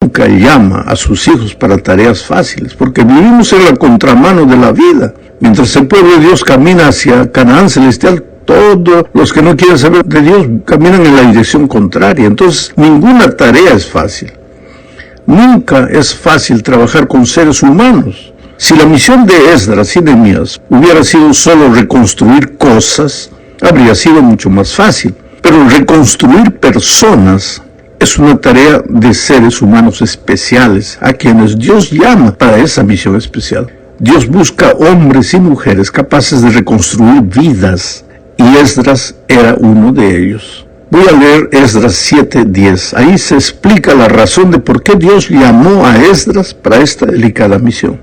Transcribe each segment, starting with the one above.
nunca llama a sus hijos para tareas fáciles, porque vivimos en la contramano de la vida. Mientras el pueblo de Dios camina hacia Canaán celestial, todos los que no quieren saber de Dios caminan en la dirección contraria. Entonces, ninguna tarea es fácil. Nunca es fácil trabajar con seres humanos. Si la misión de Esdras y Nehemías hubiera sido solo reconstruir cosas, habría sido mucho más fácil. Pero reconstruir personas es una tarea de seres humanos especiales, a quienes Dios llama para esa misión especial. Dios busca hombres y mujeres capaces de reconstruir vidas, y Esdras era uno de ellos. Voy a leer Esdras 7:10. Ahí se explica la razón de por qué Dios llamó a Esdras para esta delicada misión.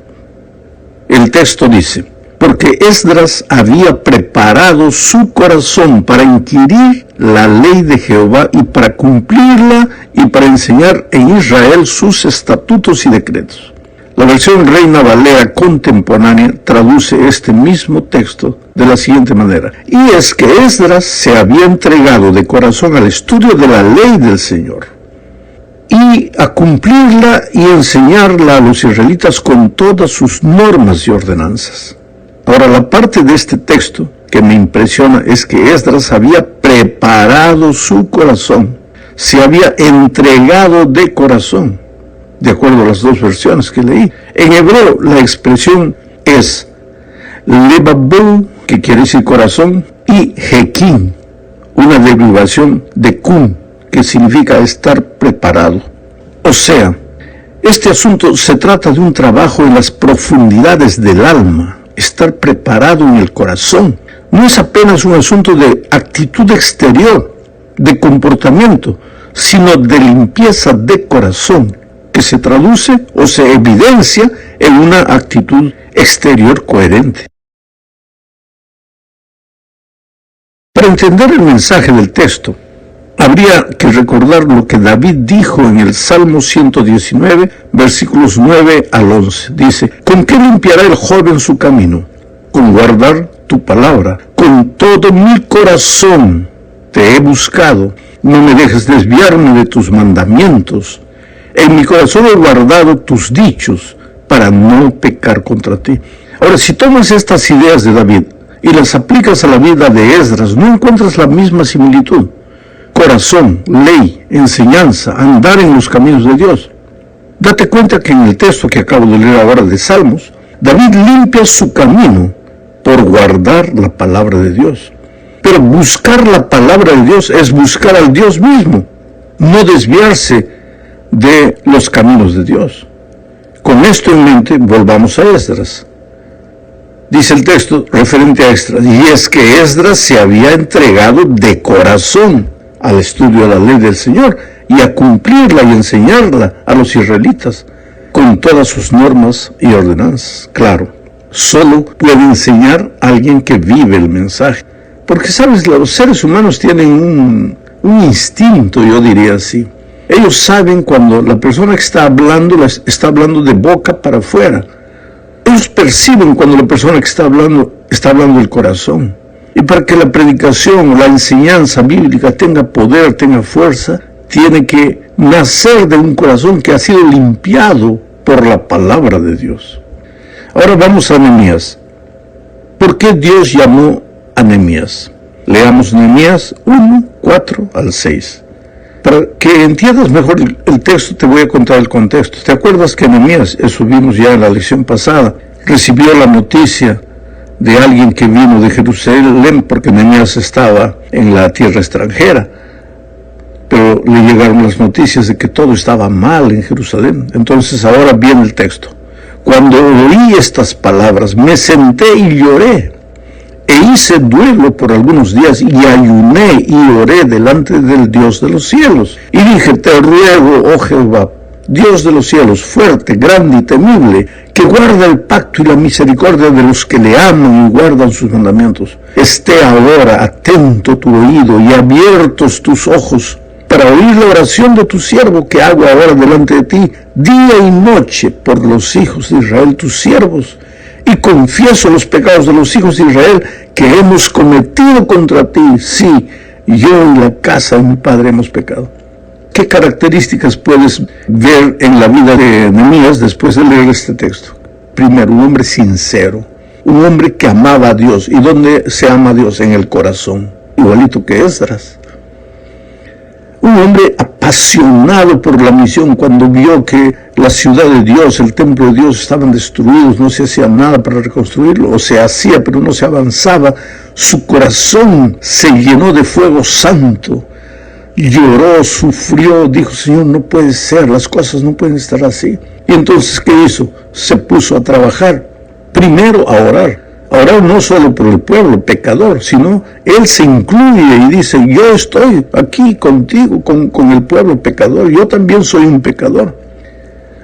El texto dice: porque Esdras había preparado su corazón para inquirir la ley de Jehová y para cumplirla y para enseñar en Israel sus estatutos y decretos. La versión Reina Valera contemporánea traduce este mismo texto de la siguiente manera: y es que Esdras se había entregado de corazón al estudio de la ley del Señor y a cumplirla y enseñarla a los israelitas con todas sus normas y ordenanzas. Ahora, la parte de este texto que me impresiona es que Esdras había preparado su corazón, se había entregado de corazón, de acuerdo a las dos versiones que leí. En hebreo la expresión es levabu, que quiere decir corazón, y hekim, una derivación de kun, que significa estar preparado. O sea, este asunto se trata de un trabajo en las profundidades del alma. Estar preparado en el corazón no es apenas un asunto de actitud exterior, de comportamiento, sino de limpieza de corazón, que se traduce o se evidencia en una actitud exterior coherente. Para entender el mensaje del texto, habría que recordar lo que David dijo en el Salmo 119, versículos 9 al 11. Dice: ¿con qué limpiará el joven su camino? Con guardar tu palabra. Con todo mi corazón te he buscado. No me dejes desviarme de tus mandamientos. En mi corazón he guardado tus dichos para no pecar contra ti. Ahora, si tomas estas ideas de David y las aplicas a la vida de Esdras, no encuentras la misma similitud. Corazón, ley, enseñanza, andar en los caminos de Dios. Date cuenta que en el texto que acabo de leer ahora de Salmos, David limpia su camino por guardar la palabra de Dios. Pero buscar la palabra de Dios es buscar al Dios mismo, no desviarse de los caminos de Dios. Con esto en mente, volvamos a Esdras. Dice el texto referente a Esdras: y es que Esdras se había entregado de corazón al estudio de la ley del Señor y a cumplirla y enseñarla a los israelitas con todas sus normas y ordenanzas. Claro, solo puede enseñar a alguien que vive el mensaje. Porque, ¿sabes? Los seres humanos tienen un instinto, yo diría así. Ellos saben cuando la persona que está hablando de boca para afuera. Ellos perciben cuando la persona que está hablando del corazón. Y para que la predicación o la enseñanza bíblica tenga poder, tenga fuerza, tiene que nacer de un corazón que ha sido limpiado por la palabra de Dios. Ahora vamos a Nehemías. ¿Por qué Dios llamó a Nehemías? Leamos Nehemías 1, 4 al 6. Para que entiendas mejor el texto, te voy a contar el contexto. ¿Te acuerdas que Nehemías, eso vimos ya en la lección pasada, recibió la noticia de alguien que vino de Jerusalén, porque Nehemías estaba en la tierra extranjera, pero le llegaron las noticias de que todo estaba mal en Jerusalén? Entonces ahora viene el texto. Cuando oí estas palabras, me senté y lloré, e hice duelo por algunos días, y ayuné y oré delante del Dios de los cielos, y dije: te ruego, oh Jehová, Dios de los cielos, fuerte, grande y temible, que guarda el pacto y la misericordia de los que le aman y guardan sus mandamientos. Esté ahora atento tu oído y abiertos tus ojos para oír la oración de tu siervo que hago ahora delante de ti, día y noche, por los hijos de Israel, tus siervos, y confieso los pecados de los hijos de Israel que hemos cometido contra ti. Sí, yo y la casa de mi padre hemos pecado. ¿Qué características puedes ver en la vida de Nehemías después de leer este texto? Primero, un hombre sincero, un hombre que amaba a Dios. ¿Y dónde se ama a Dios? En el corazón, igualito que Esdras. Un hombre apasionado por la misión. Cuando vio que la ciudad de Dios, el templo de Dios estaban destruidos, no se hacía nada para reconstruirlo, o se hacía pero no se avanzaba, su corazón se llenó de fuego santo. Lloró, sufrió, dijo: Señor, no puede ser, las cosas no pueden estar así. Y entonces, ¿qué hizo? Se puso a trabajar, primero a orar. A orar no solo por el pueblo pecador, sino él se incluye y dice: yo estoy aquí contigo, con el pueblo pecador, yo también soy un pecador.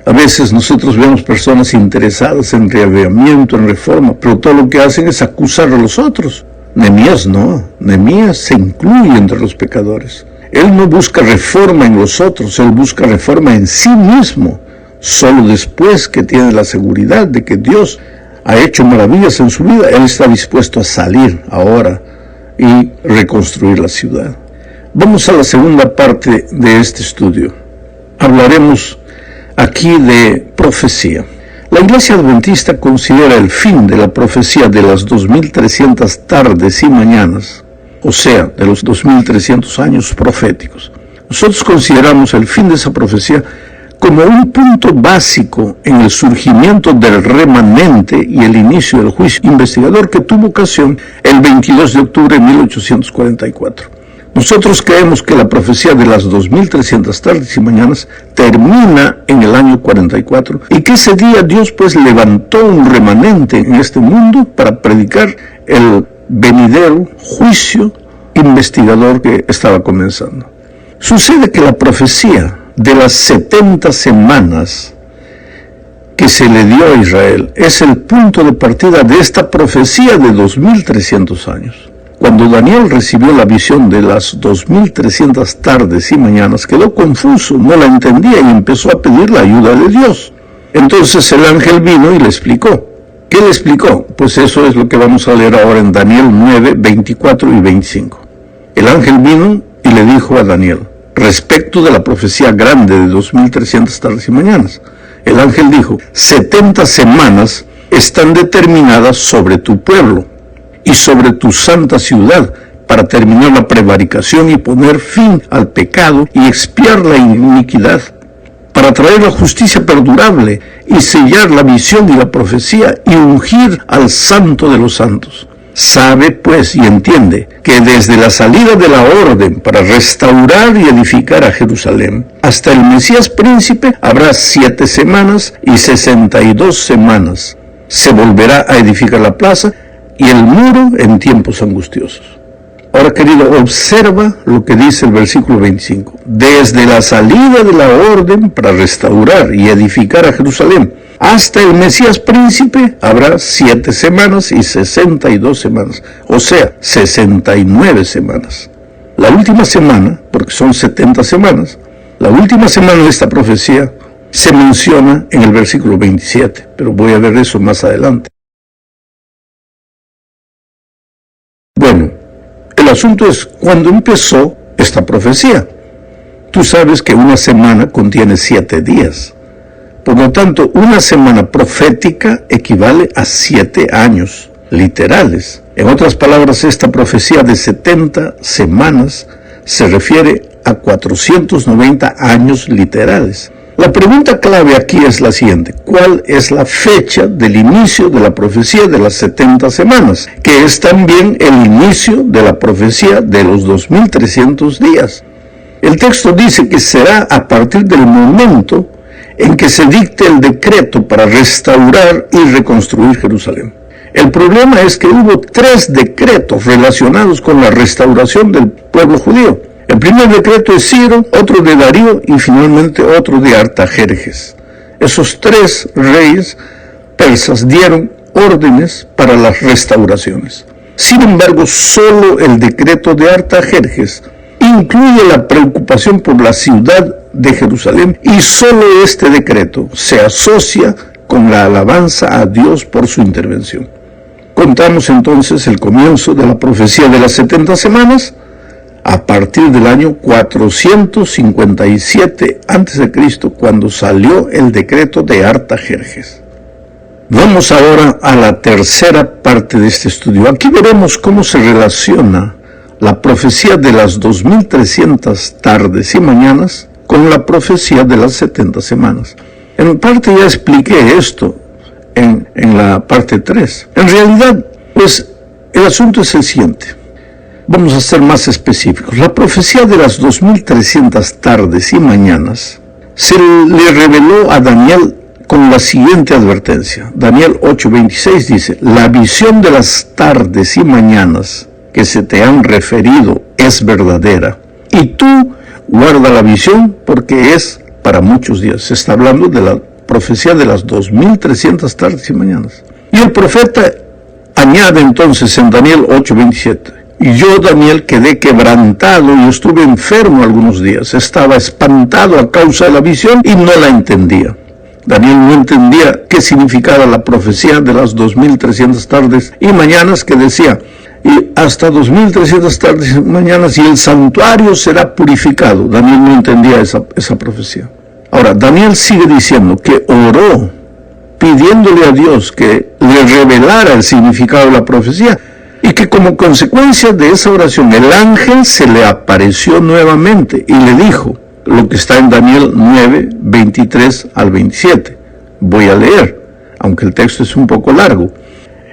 A veces nosotros vemos personas interesadas en reavivamiento, en reforma, pero todo lo que hacen es acusar a los otros. Nehemías no, Nehemías se incluye entre los pecadores. Él no busca reforma en los otros, él busca reforma en sí mismo. Solo después que tiene la seguridad de que Dios ha hecho maravillas en su vida, él está dispuesto a salir ahora y reconstruir la ciudad. Vamos a la segunda parte de este estudio. Hablaremos aquí de profecía. La Iglesia Adventista considera el fin de la profecía de las 2300 tardes y mañanas, o sea, de los 2300 años proféticos. Nosotros consideramos el fin de esa profecía como un punto básico en el surgimiento del remanente y el inicio del juicio investigador que tuvo ocasión el 22 de octubre de 1844. Nosotros creemos que la profecía de las 2300 tardes y mañanas termina en el año 44 y que ese día Dios pues levantó un remanente en este mundo para predicar el venidero juicio investigador que estaba comenzando. Sucede que la profecía de las 70 semanas que se le dio a Israel es el punto de partida de esta profecía de 2300 años. Cuando Daniel recibió la visión de las 2300 tardes y mañanas, quedó confuso, no la entendía y empezó a pedir la ayuda de Dios. Entonces el ángel vino y le explicó. ¿Qué le explicó? Pues eso es lo que vamos a leer ahora en Daniel 9, 24 y 25. El ángel vino y le dijo a Daniel, respecto de la profecía grande de 2300 tardes y mañanas. El ángel dijo: 70 semanas están determinadas sobre tu pueblo y sobre tu santa ciudad para terminar la prevaricación y poner fin al pecado y expiar la iniquidad, para traer la justicia perdurable y sellar la visión y la profecía y ungir al santo de los santos. Sabe pues y entiende que desde la salida de la orden para restaurar y edificar a Jerusalén hasta el Mesías príncipe habrá 7 semanas y 62 semanas. Se volverá a edificar la plaza y el muro en tiempos angustiosos. Ahora, querido, observa lo que dice el versículo 25. Desde la salida de la orden para restaurar y edificar a Jerusalén hasta el Mesías príncipe habrá 7 semanas y 62 semanas, o sea, 69 semanas. La última semana, porque son 70 semanas, la última semana de esta profecía se menciona en el versículo 27, pero voy a ver eso más adelante. Bueno, el asunto es cuándo empezó esta profecía. Tú sabes que una semana contiene 7 días. Por lo tanto, una semana profética equivale a 7 años literales. En otras palabras, esta profecía de 70 semanas se refiere a 490 años literales. La pregunta clave aquí es la siguiente: ¿cuál es la fecha del inicio de la profecía de las 70 semanas? Que es también el inicio de la profecía de los 2300 días. El texto dice que será a partir del momento en que se dicte el decreto para restaurar y reconstruir Jerusalén. El problema es que hubo 3 decretos relacionados con la restauración del pueblo judío. El primer decreto es Ciro, otro de Darío y finalmente otro de Artajerjes. Esos 3 reyes persas dieron órdenes para las restauraciones. Sin embargo, solo el decreto de Artajerjes incluye la preocupación por la ciudad de Jerusalén y solo este decreto se asocia con la alabanza a Dios por su intervención. Contamos entonces el comienzo de la profecía de las 70 semanas a partir del año 457 a.C., cuando salió el decreto de Artajerjes. Vamos ahora a la tercera parte de este estudio. Aquí veremos cómo se relaciona la profecía de las 2300 tardes y mañanas con la profecía de las 70 semanas. En parte ya expliqué esto en la parte 3. En realidad, pues, el asunto es el siguiente. Vamos a ser más específicos. La profecía de las 2300 tardes y mañanas se le reveló a Daniel con la siguiente advertencia. Daniel 8:26 dice: la visión de las tardes y mañanas que se te han referido es verdadera, y tú guarda la visión porque es para muchos días. Se está hablando de la profecía de las 2300 tardes y mañanas. Y el profeta añade entonces en Daniel 8:27: y yo, Daniel, quedé quebrantado y estuve enfermo algunos días. Estaba espantado a causa de la visión y no la entendía. Daniel no entendía qué significaba la profecía de las 2300 tardes y mañanas que decía: y hasta 2300 tardes y mañanas y el santuario será purificado. Daniel no entendía esa profecía. Ahora, Daniel sigue diciendo que oró pidiéndole a Dios que le revelara el significado de la profecía, y que como consecuencia de esa oración el ángel se le apareció nuevamente y le dijo lo que está en Daniel 9:23 al 27. Voy a leer, aunque el texto es un poco largo.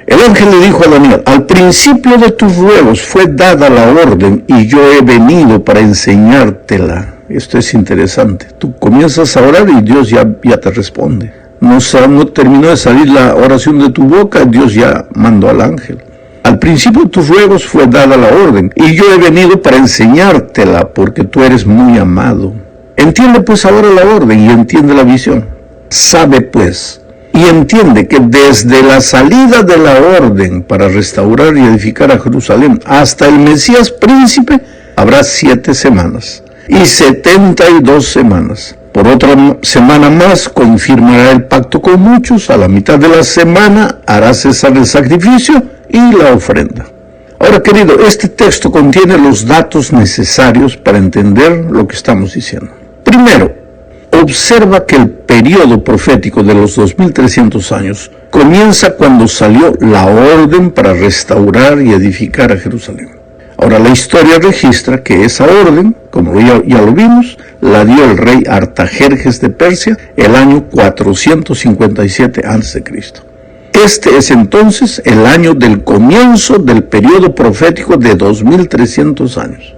El ángel le dijo a Daniel: al principio de tus ruegos fue dada la orden y yo he venido para enseñártela. Esto es interesante. Tú comienzas a orar y Dios ya te responde. No terminó de salir la oración de tu boca, Dios ya mandó al ángel. Al principio de tus ruegos fue dada la orden, y yo he venido para enseñártela, porque tú eres muy amado. Entiende pues ahora la orden y entiende la visión. Sabe pues y entiende que desde la salida de la orden para restaurar y edificar a Jerusalén hasta el Mesías príncipe habrá 7 semanas y 72 semanas. Por otra semana más confirmará el pacto con muchos. A la mitad de la semana hará cesar el sacrificio y la ofrenda. Ahora, querido, este texto contiene los datos necesarios para entender lo que estamos diciendo. Primero, observa que el periodo profético de los 2300 años comienza cuando salió la orden para restaurar y edificar a Jerusalén. Ahora, la historia registra que esa orden, como ya lo vimos, la dio el rey Artajerjes de Persia el año 457 a.C. Este es entonces el año del comienzo del periodo profético de 2300 años.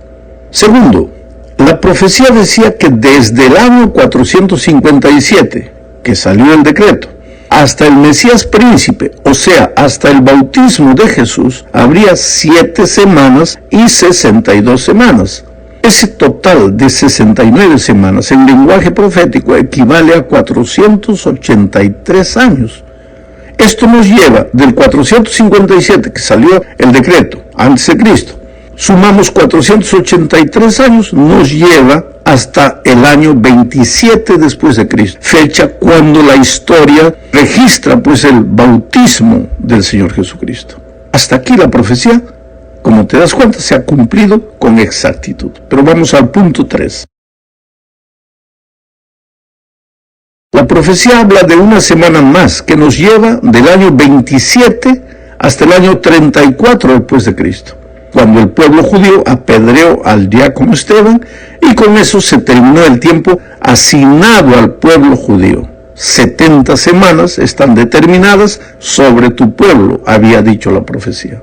Segundo, la profecía decía que desde el año 457, que salió el decreto, hasta el Mesías príncipe, o sea, hasta el bautismo de Jesús, habría 7 semanas y 62 semanas. Ese total de 69 semanas en lenguaje profético equivale a 483 años. Esto nos lleva del 457 que salió el decreto antes de Cristo. Sumamos 483 años, nos lleva hasta el año 27 después de Cristo, fecha cuando la historia registra pues el bautismo del Señor Jesucristo. Hasta aquí la profecía, como te das cuenta, se ha cumplido con exactitud. Pero vamos al punto 3. La profecía habla de una semana más que nos lleva del año 27 hasta el año 34 después de Cristo, cuando el pueblo judío apedreó al diácono Esteban, y con eso se terminó el tiempo asignado al pueblo judío. 70 semanas están determinadas sobre tu pueblo, había dicho la profecía.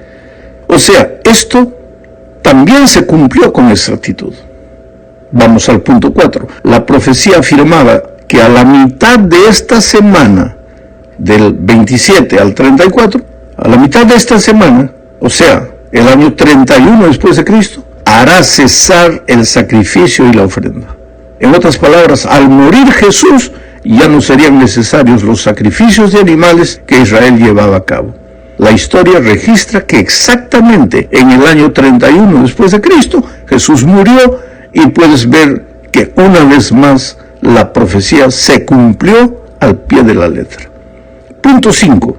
O sea, esto también se cumplió con exactitud. Vamos al punto 4. La profecía afirmaba que a la mitad de esta semana, del 27 al 34, a la mitad de esta semana, o sea, el año 31 después de Cristo, hará cesar el sacrificio y la ofrenda. En otras palabras, al morir Jesús, ya no serían necesarios los sacrificios de animales que Israel llevaba a cabo. La historia registra que exactamente en el año 31 después de Cristo, Jesús murió, y puedes ver que una vez más la profecía se cumplió al pie de la letra. Punto 5.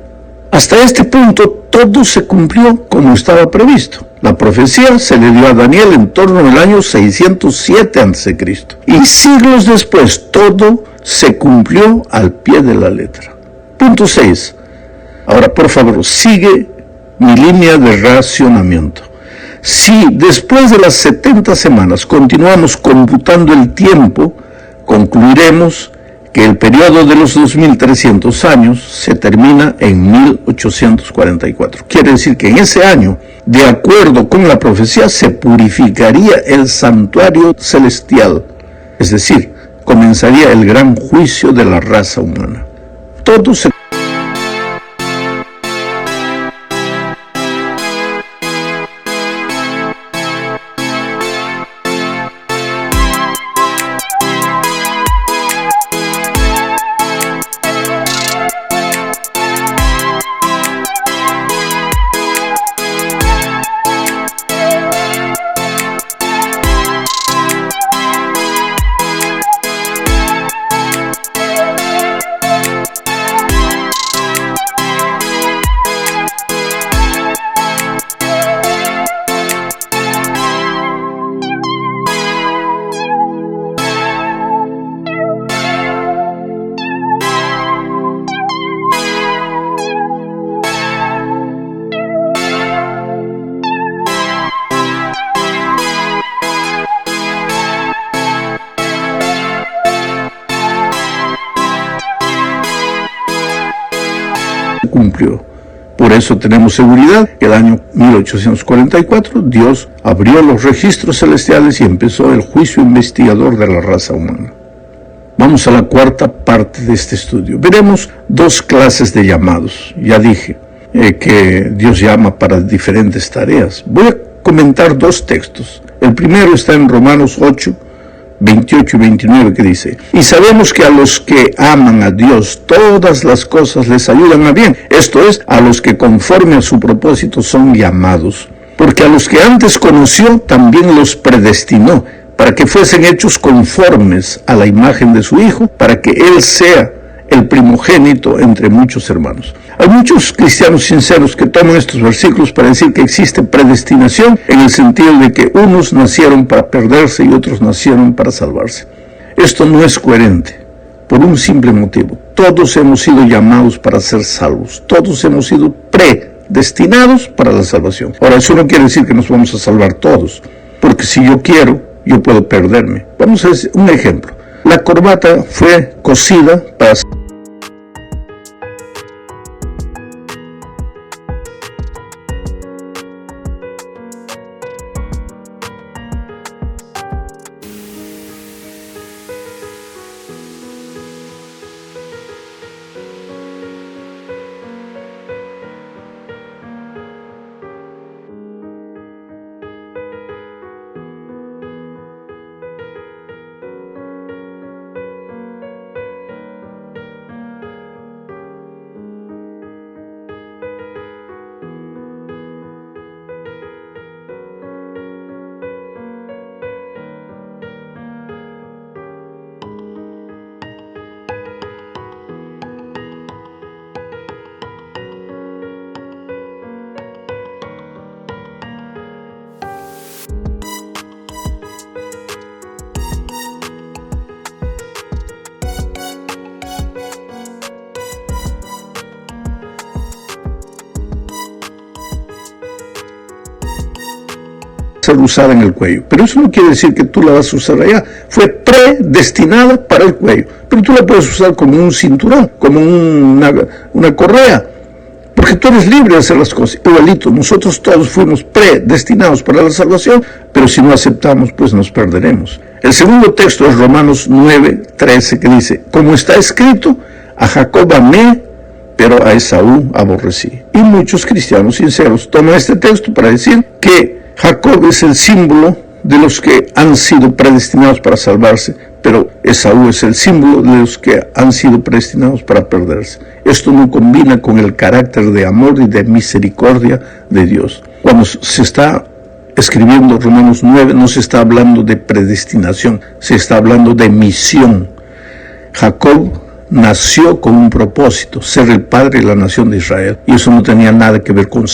Hasta este punto todo se cumplió como estaba previsto. La profecía se le dio a Daniel en torno al año 607 a.C. Y siglos después todo se cumplió al pie de la letra. Punto 6. Ahora, por favor, sigue mi línea de racionamiento. Si después de las 70 semanas continuamos computando el tiempo, concluiremos que el periodo de los 2300 años se termina en 1844. Quiere decir que en ese año, de acuerdo con la profecía, se purificaría el santuario celestial. Es decir, comenzaría el gran juicio de la raza humana. Todo se cumplió. Por eso tenemos seguridad que el año 1844 Dios abrió los registros celestiales y empezó el juicio investigador de la raza humana. Vamos a la cuarta parte de este estudio. Veremos dos clases de llamados. Ya dije que Dios llama para diferentes tareas. Voy a comentar dos textos. El primero está en Romanos 8, 28 y 29, que dice: y sabemos que a los que aman a Dios todas las cosas les ayudan a bien, esto es, a los que conforme a su propósito son llamados, porque a los que antes conoció también los predestinó, para que fuesen hechos conformes a la imagen de su Hijo, para que Él sea el primogénito entre muchos hermanos. Hay muchos cristianos sinceros que toman estos versículos para decir que existe predestinación, en el sentido de que unos nacieron para perderse y otros nacieron para salvarse. Esto no es coherente, por un simple motivo. Todos hemos sido llamados para ser salvos. Todos hemos sido predestinados para la salvación. Ahora, eso no quiere decir que nos vamos a salvar todos, porque si yo quiero, yo puedo perderme. Vamos a hacer un ejemplo. La corbata fue cosida para ser usada en el cuello, pero eso no quiere decir que tú la vas a usar allá. Fue predestinada para el cuello, pero tú la puedes usar como un cinturón, como una correa, porque tú eres libre de hacer las cosas. Igualito, nosotros todos fuimos predestinados para la salvación, pero si no aceptamos, pues nos perderemos. El segundo texto es Romanos 9, 13, que dice: como está escrito, a Jacob amé, pero a Esaú aborrecí. Y muchos cristianos sinceros toman este texto para decir que Jacob es el símbolo de los que han sido predestinados para salvarse, pero Esaú es el símbolo de los que han sido predestinados para perderse. Esto no combina con el carácter de amor y de misericordia de Dios. Cuando se está escribiendo Romanos 9, no se está hablando de predestinación, se está hablando de misión. Jacob nació con un propósito, ser el padre de la nación de Israel. Y eso no tenía nada que ver con